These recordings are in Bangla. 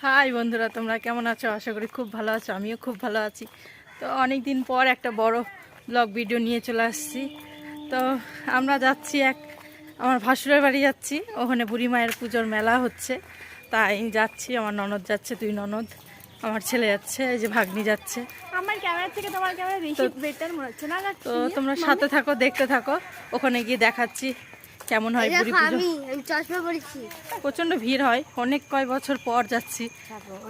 হাই বন্ধুরা, তোমরা কেমন আছো? আশা করি খুব ভালো আছো। আমিও খুব ভালো আছি। তো অনেক দিন পর একটা বড় ব্লগ ভিডিও নিয়ে চলে আসছি। তো আমরা যাচ্ছি আমার ভাসুরের বাড়ি যাচ্ছি। ওখানে বুড়ি মায়ের পুজোর মেলা হচ্ছে, তাই যাচ্ছি। আমার ননদ যাচ্ছে, 2 ননদ, আমার ছেলে যাচ্ছে, এই যে ভাগ্নি যাচ্ছে। আমার ক্যামেরা থেকে তোমার ক্যামেরা বেশি বেটার মনে হচ্ছে না? তো তোমরা সাথে থাকো, দেখতে থাকো। ওখানে গিয়ে দেখাচ্ছি কেমন হয় বুড়ি পুজো। আমি চশমা পরেছি। প্রচন্ড ভিড় হয়, অনেক কয় বছর পর যাচ্ছি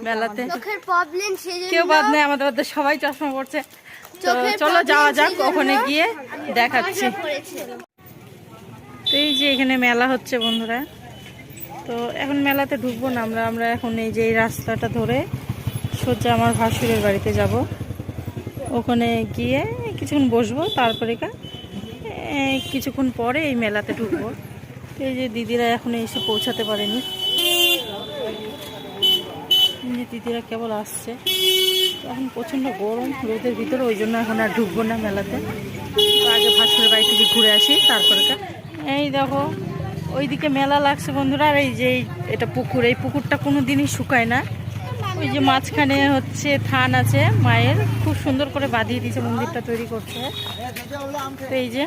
মেলাতে। চোখের প্রবলেম সেজন্য কেউ বাদ নেই, আমাদের মধ্যে সবাই চশমা পড়ছে। তো চলো যাওয়া যাক, ওখানে গিয়ে দেখাচ্ছি। তো এই যে এখানে মেলা হচ্ছে বন্ধুরা। তো এখন মেলাতে ঢুকবো না আমরা এখন এই যে এই রাস্তাটা ধরে সোজা আমার ভাসুরের বাড়িতে যাব। ওখানে গিয়ে কিছুক্ষণ বসবো, তারপরে কিছুক্ষণ পরে এই মেলাতে ঢুকবো। এই যে দিদিরা এখন এসে পৌঁছাতে পারেনি, যে দিদিরা কেবল আসছে। এখন প্রচণ্ড গরম রোদের ভিতরে, ওই জন্য এখন আর ঢুকবো না মেলাতে। তো আগে ভাসুরের বাড়ি থেকে ঘুরে আসি, তারপরে এই দেখো ওইদিকে মেলা লাগছে বন্ধুরা। আর এই যে এটা পুকুর, এই পুকুরটা কোনো দিনই শুকায় না। ওই যে মাঝখানে হচ্ছে থান আছে মায়ের, খুব সুন্দর করে বাঁধিয়ে দিয়েছে, মন্দিরটা তৈরি করছে। তো এই যে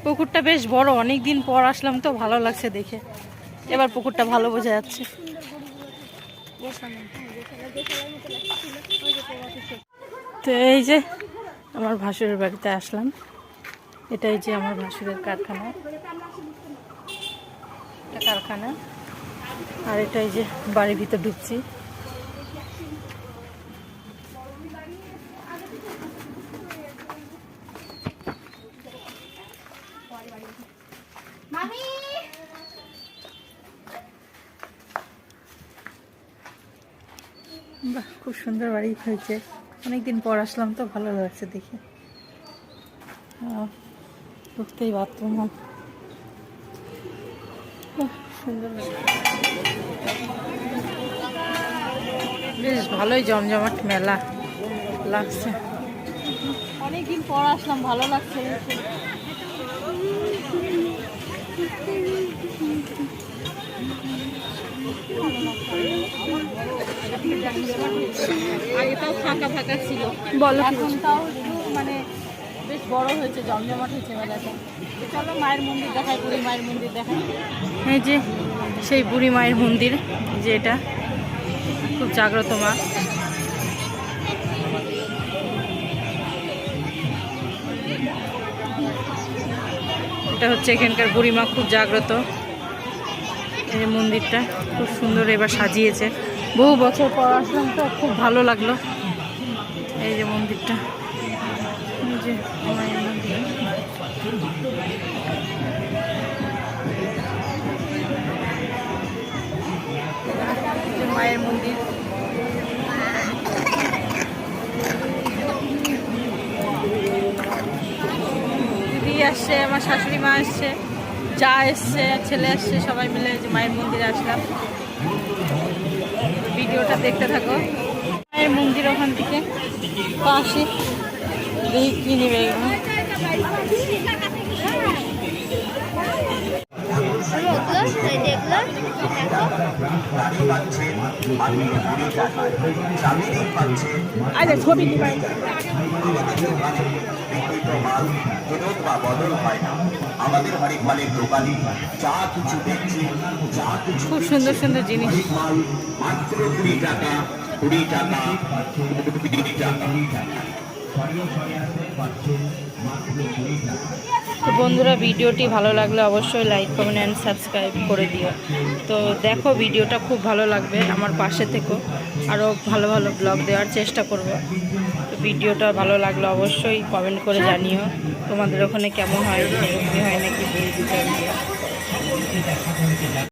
পুকুরটা বেশ বড়, অনেক দিন পর আসলাম তো ভালো লাগছে দেখে। এবার পুকুরটা ভালো বোঝা যাচ্ছে। তো এই যে আমার ভাসুরের বাড়িতে আসলাম। এটাই যে আমার ভাসুরের কারখানা, এটা কারখানা। আর এটাই যে বাড়ির ভিতর ঢুকছি। বাহ, খুব সুন্দর বাড়ি হয়েছে। অনেকদিন পর আসলাম তো ভালো লাগছে দেখে। ঢুকতেই বাথরুম, সুন্দর বেশ ভালোই জমজমাট মেলা লাগছে। অনেকদিন পর আসলাম, ভালো লাগছে। আগে তাও ফাঁকা ফাঁকা ছিল, বলো, এখন তাও মানে বেশ বড় হয়েছে, জমজমাট হয়েছে মেলাটা। চলো মায়ের মন্দির দেখাই, বুড়ি মায়ের মন্দির দেখাই। এই যে সেই বুড়ি মায়ের মন্দির, যে এটা খুব জাগ্রত মা। এটা হচ্ছে এখানকার বুড়ি মা, খুব জাগ্রত। এই মন্দিরটা খুব সুন্দর এবার সাজিয়েছে। বহু বছর পর আসলাম তো খুব ভালো লাগলো। এই যে মন্দিরটা, এই যে মায়ের মন্দির। মায়ের মন্দির, দিদি আসছে, আমার শাশুড়ি মা আসছে, যা এসছে, ছেলে আসছে, সবাই মিলে যে মায়ের মন্দিরে আসলাম। ভিডিওটা দেখতে থাকো। মায়ের মন্দির ওখান থেকে পাশে, দেখি কি নেবে। আরে ছবি খুব সুন্দর সুন্দর জিনিস। তো বন্ধুরা, ভিডিওটি ভালো লাগলে অবশ্যই লাইক, কমেন্ট অ্যান্ড সাবস্ক্রাইব করে দিও। তো দেখো, ভিডিওটা খুব ভালো লাগবে, আমার পাশে থেকো, আরও ভালো ভালো ব্লগ দেওয়ার চেষ্টা করব। তো ভিডিওটা ভালো লাগলে অবশ্যই কমেন্ট করে জানিও তোমাদের ওখানে কেমন হয়, হয় নাকি।